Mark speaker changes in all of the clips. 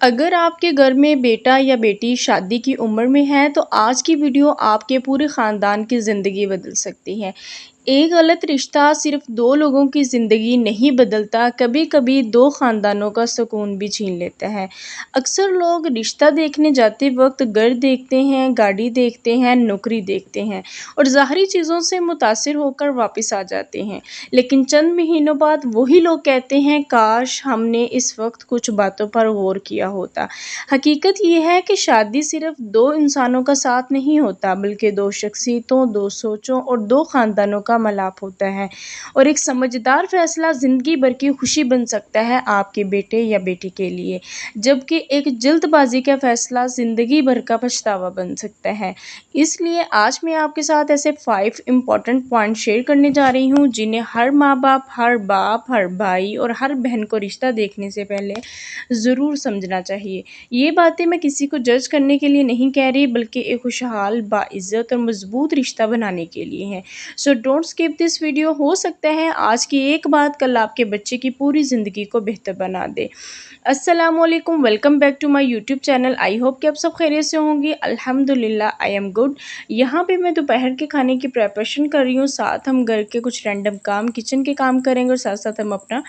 Speaker 1: اگر آپ کے گھر میں بیٹا یا بیٹی شادی کی عمر میں ہے تو آج کی ویڈیو آپ کے پورے خاندان کی زندگی بدل سکتی ہے۔ ایک غلط رشتہ صرف دو لوگوں کی زندگی نہیں بدلتا، کبھی کبھی دو خاندانوں کا سکون بھی چھین لیتا ہے۔ اکثر لوگ رشتہ دیکھنے جاتے وقت گھر دیکھتے ہیں، گاڑی دیکھتے ہیں، نوکری دیکھتے ہیں اور ظاہری چیزوں سے متاثر ہو کر واپس آ جاتے ہیں، لیکن چند مہینوں بعد وہی لوگ کہتے ہیں کاش ہم نے اس وقت کچھ باتوں پر غور کیا ہوتا۔ حقیقت یہ ہے کہ شادی صرف دو انسانوں کا ساتھ نہیں ہوتا، بلکہ دو شخصیتوں، دو سوچوں اور دو خاندانوں کا ملاپ ہوتا ہے، اور ایک سمجھدار فیصلہ زندگی بھر کی خوشی بن سکتا ہے آپ کے بیٹے یا بیٹی کے لیے، جبکہ ایک جلد بازی کا فیصلہ زندگی بھر کا پچھتاوا بن سکتا ہے۔ اس لیے آج میں آپ کے ساتھ ایسے 5 امپورٹنٹ پوائنٹ شیئر کرنے جا رہی ہوں جنہیں ہر ماں باپ، ہر باپ، ہر بھائی اور ہر بہن کو رشتہ دیکھنے سے پہلے ضرور سمجھنا چاہیے۔ یہ باتیں میں کسی کو جج کرنے کے لیے نہیں کہہ رہی، بلکہ ایک خوشحال، باعزت اور مضبوط رشتہ بنانے کے لیے ہیں۔ So don't skip this video. ہو سکتا ہے آج کی ایک بات کل آپ کے بچے کی پوری زندگی کو بہتر بنا دے۔ السلام علیکم، welcome back to my YouTube channel. I hope کہ آپ سب خیریت سے ہوں گی۔ الحمدللہ آئی ایم گڈ۔ یہاں پہ میں دوپہر کے کھانے کی پریپریشن کر رہی ہوں، ساتھ ہم گھر کے کچھ رینڈم کام، کچن کے کام کریں گے اور ساتھ ساتھ ہم اپنا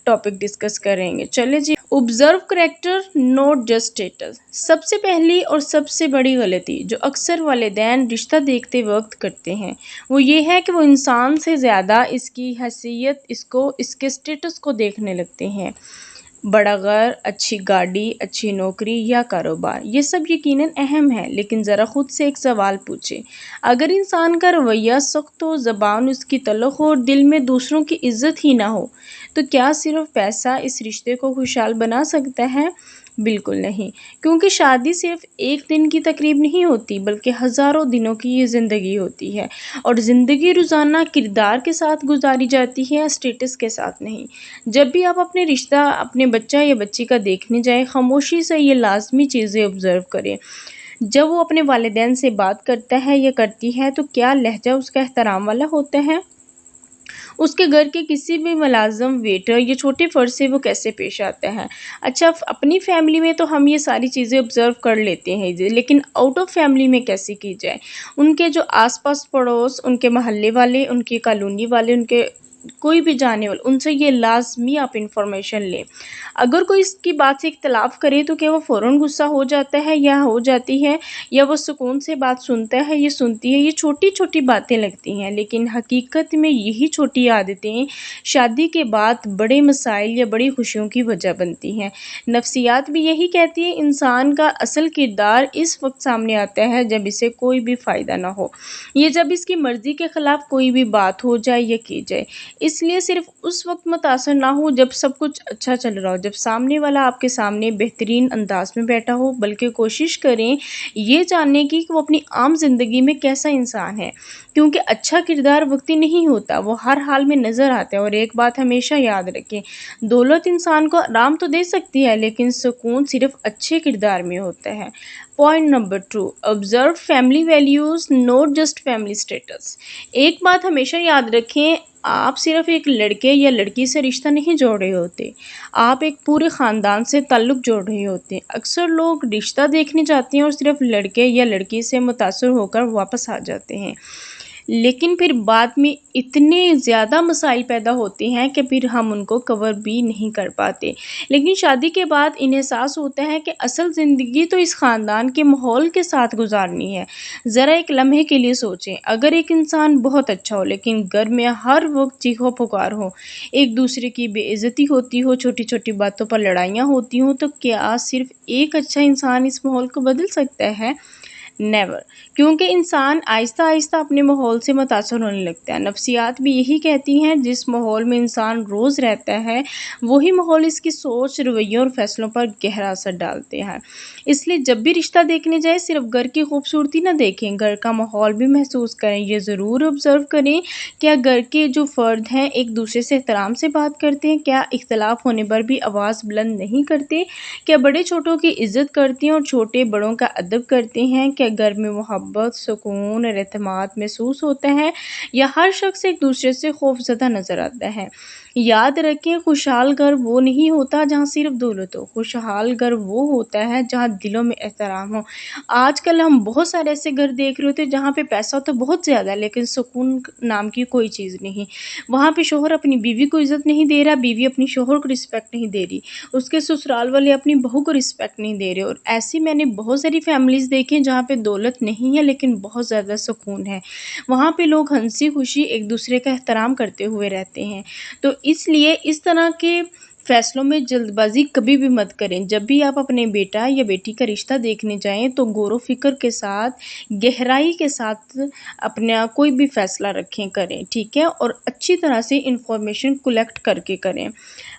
Speaker 1: ٹاپک ڈسکس کریں گے۔ چلے جی، observe character note just status. سب سے پہلی اور سب سے بڑی غلطی جو اکثر والدین رشتہ دیکھتے وقت کرتے ہیں وہ یہ ہے کہ وہ انسان سے زیادہ اس کی حیثیت، اس کے اسٹیٹس کو دیکھنے لگتے ہیں۔ بڑا گھر، اچھی گاڑی، اچھی نوکری یا کاروبار، یہ سب یقیناً اہم ہے، لیکن ذرا خود سے ایک سوال پوچھیں۔ اگر انسان کا رویہ سخت ہو، زبان اس کی تلخ ہو اور دل میں دوسروں کی عزت ہی نہ ہو، تو کیا صرف پیسہ اس رشتے کو خوشحال بنا سکتا ہے؟ بالکل نہیں، کیونکہ شادی صرف ایک دن کی تقریب نہیں ہوتی، بلکہ ہزاروں دنوں کی یہ زندگی ہوتی ہے، اور زندگی روزانہ کردار کے ساتھ گزاری جاتی ہے، اسٹیٹس کے ساتھ نہیں۔ جب بھی آپ اپنے رشتہ، اپنے بچہ یا بچی کا دیکھنے جائیں، خاموشی سے یہ لازمی چیزیں آبزرو کریں۔ جب وہ اپنے والدین سے بات کرتا ہے یا کرتی ہے تو کیا لہجہ اس کا احترام والا ہوتا ہے؟ اس کے گھر کے کسی بھی ملازم، ویٹر یا چھوٹے فرد سے وہ کیسے پیش آتا ہے؟ اچھا، اپنی فیملی میں تو ہم یہ ساری چیزیں آبزرو کر لیتے ہیں، لیکن آؤٹ آف فیملی میں کیسے کی جائے؟ ان کے جو آس پاس پڑوس، ان کے محلے والے، ان کی کالونی والے، ان کے کوئی بھی جانے والے، ان سے یہ لازمی آپ انفارمیشن لیں۔ اگر کوئی اس کی بات سے اختلاف کرے تو کیا وہ فوراً غصہ ہو جاتا ہے یا ہو جاتی ہے، یا وہ سکون سے بات سنتا ہے یا سنتی ہے؟ یہ چھوٹی چھوٹی باتیں لگتی ہیں، لیکن حقیقت میں یہی چھوٹی عادتیں شادی کے بعد بڑے مسائل یا بڑی خوشیوں کی وجہ بنتی ہیں۔ نفسیات بھی یہی کہتی ہے، انسان کا اصل کردار اس وقت سامنے آتا ہے جب اسے کوئی بھی فائدہ نہ ہو، یہ جب اس کی مرضی کے خلاف کوئی بھی بات ہو جائے یا کی جائے۔ اس لیے صرف اس وقت متاثر نہ ہو جب سب کچھ اچھا چل رہا ہو، جب سامنے والا آپ کے سامنے بہترین انداز میں بیٹھا ہو، بلکہ کوشش کریں یہ جاننے کی کہ وہ اپنی عام زندگی میں کیسا انسان ہے، کیونکہ اچھا کردار وقتی نہیں ہوتا، وہ ہر حال میں نظر آتا ہے۔ اور ایک بات ہمیشہ یاد رکھیں، دولت انسان کو آرام تو دے سکتی ہے، لیکن سکون صرف اچھے کردار میں ہوتا ہے۔ Point number 2، observe family values not just family status۔ ایک بات ہمیشہ یاد رکھیں، آپ صرف ایک لڑکے یا لڑکی سے رشتہ نہیں جوڑ رہے ہوتے، آپ ایک پورے خاندان سے تعلق جوڑ رہے ہوتے ہیں۔ اکثر لوگ رشتہ دیکھنے جاتے ہیں اور صرف لڑکے یا لڑکی سے متاثر ہو کر واپس آ جاتے ہیں، لیکن پھر بعد میں اتنے زیادہ مسائل پیدا ہوتے ہیں کہ پھر ہم ان کو کور بھی نہیں کر پاتے۔ لیکن شادی کے بعد انہیں احساس ہوتا ہے کہ اصل زندگی تو اس خاندان کے ماحول کے ساتھ گزارنی ہے۔ ذرا ایک لمحے کے لیے سوچیں، اگر ایک انسان بہت اچھا ہو لیکن گھر میں ہر وقت چیخو پکار ہو، ایک دوسرے کی بے عزتی ہوتی ہو، چھوٹی چھوٹی باتوں پر لڑائیاں ہوتی ہوں، تو کیا صرف ایک اچھا انسان اس ماحول کو بدل سکتا ہے؟ نیور، کیونکہ انسان آہستہ آہستہ اپنے ماحول سے متاثر ہونے لگتا ہے۔ نفسیات بھی یہی کہتی ہیں، جس ماحول میں انسان روز رہتا ہے وہی ماحول اس کی سوچ، رویوں اور فیصلوں پر گہرا اثر ڈالتے ہیں۔ اس لیے جب بھی رشتہ دیکھنے جائیں صرف گھر کی خوبصورتی نہ دیکھیں، گھر کا ماحول بھی محسوس کریں۔ یہ ضرور آبزرو کریں، کیا گھر کے جو فرد ہیں ایک دوسرے سے احترام سے بات کرتے ہیں؟ کیا اختلاف ہونے پر بھی آواز بلند نہیں کرتے؟ کیا بڑے چھوٹوں کی عزت کرتے ہیں اور چھوٹے بڑوں کا ادب کرتے ہیں؟ کیا گھر میں محبت، سکون اور اعتماد محسوس ہوتا ہے، یا ہر شخص ایک دوسرے سے خوف زدہ نظر آتا ہے؟ یاد رکھیں، خوشحال گھر وہ نہیں ہوتا جہاں صرف دولت ہو، خوشحال گھر وہ ہوتا ہے جہاں دلوں میں احترام ہو۔ آج کل ہم بہت سارے ایسے گھر دیکھ رہے ہوتے ہیں جہاں پہ پیسہ تو بہت زیادہ ہے لیکن سکون نام کی کوئی چیز نہیں۔ وہاں پہ شوہر اپنی بیوی کو عزت نہیں دے رہا، بیوی اپنی شوہر کو رسپیکٹ نہیں دے رہی، اس کے سسرال والے اپنی بہو کو رسپیکٹ نہیں دے رہے۔ اور ایسی میں نے بہت ساری فیملیز دیکھی ہیں جہاں پہ دولت نہیں ہے لیکن بہت زیادہ سکون ہے، وہاں پہ لوگ ہنسی خوشی ایک دوسرے کا احترام کرتے ہوئے رہتے ہیں۔ تو اس لیے اس طرح کے فیصلوں میں جلد بازی کبھی بھی مت کریں۔ جب بھی آپ اپنے بیٹا یا بیٹی کا رشتہ دیکھنے جائیں تو غور و فکر کے ساتھ، گہرائی کے ساتھ اپنا کوئی بھی فیصلہ رکھیں، کریں، ٹھیک ہے، اور اچھی طرح سے انفارمیشن کلیکٹ کر کے کریں۔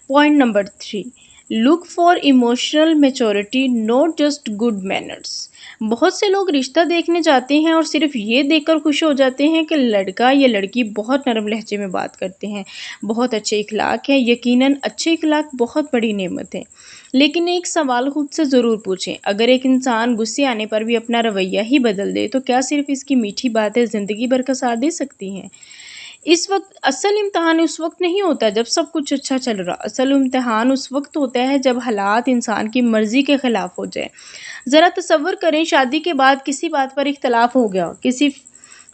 Speaker 1: Point number 3، look for emotional maturity not just good manners. بہت سے لوگ رشتہ دیکھنے جاتے ہیں اور صرف یہ دیکھ کر خوش ہو جاتے ہیں کہ لڑکا یا لڑکی بہت نرم لہجے میں بات کرتے ہیں، بہت اچھے اخلاق ہیں۔ یقیناً اچھے اخلاق بہت بڑی نعمت ہے، لیکن ایک سوال خود سے ضرور پوچھیں، اگر ایک انسان غصے آنے پر بھی اپنا رویہ ہی بدل دے تو کیا صرف اس کی میٹھی باتیں زندگی بھر کا ساتھ دے سکتی ہیں؟ اس وقت اصل امتحان اس وقت نہیں ہوتا جب سب کچھ اچھا چل رہا، اصل امتحان اس وقت ہوتا ہے جب حالات انسان کی مرضی کے خلاف ہو جائے۔ ذرا تصور کریں، شادی کے بعد کسی بات پر اختلاف ہو گیا، کسی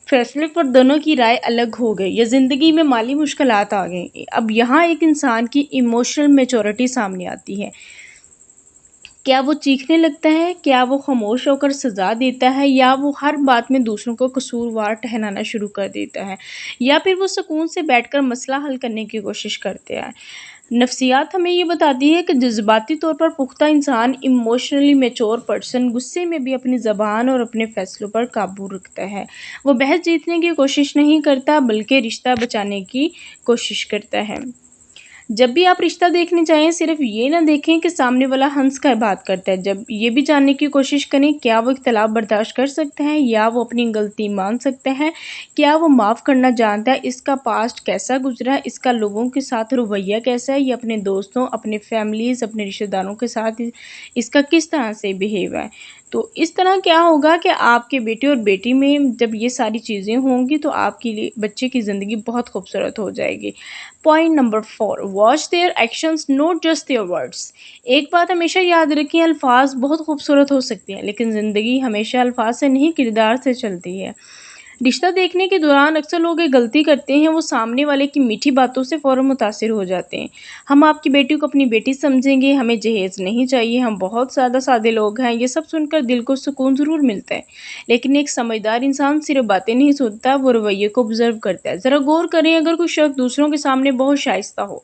Speaker 1: فیصلے پر دونوں کی رائے الگ ہو گئی، یا زندگی میں مالی مشکلات آ گئیں۔ اب یہاں ایک انسان کی ایموشنل میچورٹی سامنے آتی ہے۔ کیا وہ چیخنے لگتا ہے؟ کیا وہ خاموش ہو کر سزا دیتا ہے؟ یا وہ ہر بات میں دوسروں کو قصوروار ٹہرانا شروع کر دیتا ہے؟ یا پھر وہ سکون سے بیٹھ کر مسئلہ حل کرنے کی کوشش کرتے ہیں؟ نفسیات ہمیں یہ بتاتی ہے کہ جذباتی طور پر پختہ انسان، ایموشنلی میچور پرسن، غصے میں بھی اپنی زبان اور اپنے فیصلوں پر قابو رکھتا ہے۔ وہ بحث جیتنے کی کوشش نہیں کرتا بلکہ رشتہ بچانے کی کوشش کرتا ہے۔ جب بھی آپ رشتہ دیکھنے جائیں صرف یہ نہ دیکھیں کہ سامنے والا ہنس کر بات کرتا ہے، جب یہ بھی جاننے کی کوشش کریں کیا وہ اختلاف برداشت کر سکتا ہے یا وہ اپنی غلطی مان سکتا ہے، کیا وہ معاف کرنا جانتا ہے، اس کا پاسٹ کیسا گزرا ہے، اس کا لوگوں کے ساتھ رویہ کیسا ہے، یا اپنے دوستوں، اپنے فیملیز، اپنے رشتہ داروں کے ساتھ اس کا کس طرح سے بیہیو ہے۔ تو اس طرح کیا ہوگا کہ آپ کے بیٹے اور بیٹی میں جب یہ ساری چیزیں ہوں گی تو آپ کے لیے بچے کی زندگی بہت خوبصورت ہو جائے گی۔ Point number 4، watch their actions not just their words. ایک بات ہمیشہ یاد رکھیں، الفاظ بہت خوبصورت ہو سکتے ہیں لیکن زندگی ہمیشہ الفاظ سے نہیں کردار سے چلتی ہے۔ رشتہ دیکھنے کے دوران اکثر لوگ ایک غلطی کرتے ہیں، وہ سامنے والے کی میٹھی باتوں سے فوراً متاثر ہو جاتے ہیں۔ ہم آپ کی بیٹی کو اپنی بیٹی سمجھیں گے، ہمیں جہیز نہیں چاہیے، ہم بہت زیادہ سادے لوگ ہیں، یہ سب سن کر دل کو سکون ضرور ملتا ہے، لیکن ایک سمجھدار انسان صرف باتیں نہیں سنتا، وہ رویے کو آبزرو کرتا ہے۔ ذرا غور کریں، اگر کوئی شخص دوسروں کے سامنے بہت شائستہ ہو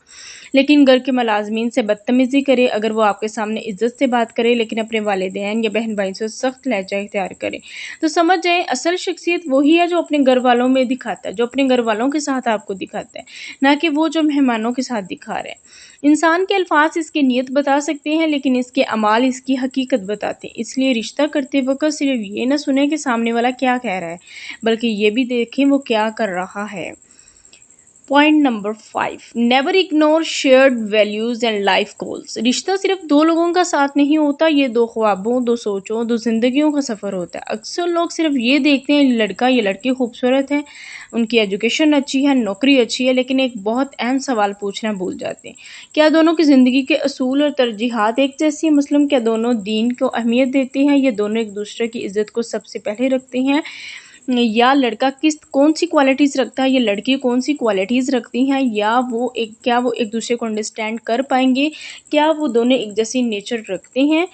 Speaker 1: لیکن گھر کے ملازمین سے بدتمیزی کرے، اگر وہ آپ کے سامنے عزت سے بات کرے لیکن اپنے والدین یا بہن بھائی سے سخت لہجہ اختیار کرے، تو سمجھ جائیں اصل شخصیت وہی ہے جو اپنے گھر والوں میں دکھاتا ہے، جو اپنے گھر والوں کے ساتھ آپ کو دکھاتا ہے، نہ کہ وہ جو مہمانوں کے ساتھ دکھا رہے ہیں۔ انسان کے الفاظ اس کی نیت بتا سکتے ہیں لیکن اس کے اعمال اس کی حقیقت بتاتے ہیں۔ اس لیے رشتہ کرتے وقت صرف یہ نہ سنیں کہ سامنے والا کیا کہہ رہا ہے بلکہ یہ بھی دیکھیں وہ کیا کر رہا ہے۔ Point number 5، never ignore shared values and life goals. رشتہ صرف دو لوگوں کا ساتھ نہیں ہوتا، یہ دو خوابوں، دو سوچوں، دو زندگیوں کا سفر ہوتا ہے۔ اکثر لوگ صرف یہ دیکھتے ہیں لڑکا یا لڑکی خوبصورت ہے، ان کی ایجوکیشن اچھی ہے، نوکری اچھی ہے، لیکن ایک بہت اہم سوال پوچھنا بھول جاتے ہیں، کیا دونوں کی زندگی کے اصول اور ترجیحات ایک جیسی ہیں؟ مثلاً کیا دونوں دین کو اہمیت دیتے ہیں، یا دونوں ایک دوسرے کی عزت کو سب سے پہلے رکھتے ہیں، یا لڑکا کون سی کوالٹیز رکھتا ہے یا لڑکی کون سی کوالٹیز رکھتی ہیں، یا کیا وہ ایک دوسرے کو انڈرسٹینڈ کر پائیں گے، کیا وہ دونوں ایک جیسی نیچر رکھتے ہیں۔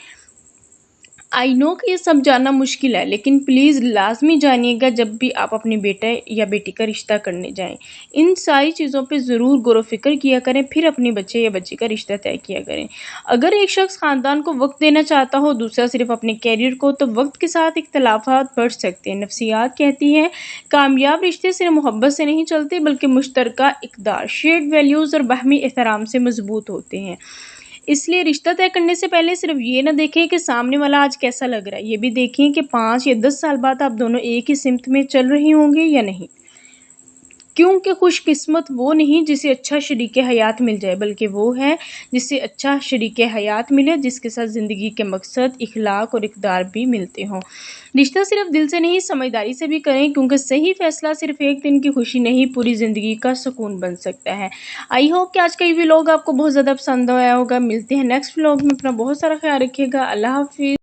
Speaker 1: آئی نو کہ یہ سب جاننا مشکل ہے لیکن پلیز لازمی جانیے گا جب بھی آپ اپنے بیٹے یا بیٹی کا رشتہ کرنے جائیں، ان ساری چیزوں پہ ضرور غور و فکر کیا کریں، پھر اپنے بچے یا بچی کا رشتہ طے کیا کریں۔ اگر ایک شخص خاندان کو وقت دینا چاہتا ہو، دوسرا صرف اپنے کیریئر کو، تو وقت کے ساتھ اختلافات بڑھ سکتے ہیں۔ نفسیات کہتی ہے کامیاب رشتے صرف محبت سے نہیں چلتے بلکہ مشترکہ اقدار، شیئرڈ ویلیوز اور باہمی احترام سے مضبوط ہوتے ہیں۔ اس لیے رشتہ طے کرنے سے پہلے صرف یہ نہ دیکھیں کہ سامنے والا آج کیسا لگ رہا ہے، یہ بھی دیکھیں کہ 5 یا 10 سال بعد آپ دونوں ایک ہی سمت میں چل رہے ہوں گے یا نہیں۔ کیونکہ خوش قسمت وہ نہیں جسے اچھا شریک حیات مل جائے، بلکہ وہ ہے جسے اچھا شریک حیات ملے جس کے ساتھ زندگی کے مقصد، اخلاق اور اقدار بھی ملتے ہوں۔ رشتہ صرف دل سے نہیں، سمجھداری سے بھی کریں، کیونکہ صحیح فیصلہ صرف ایک دن کی خوشی نہیں، پوری زندگی کا سکون بن سکتا ہے۔ آئی ہوپ کہ آج کا یہ ولاگ آپ کو بہت زیادہ پسند آیا ہوگا۔ ملتے ہیں نیکسٹ ولاگ میں، اپنا بہت سارا خیال رکھیے گا۔ اللہ حافظ۔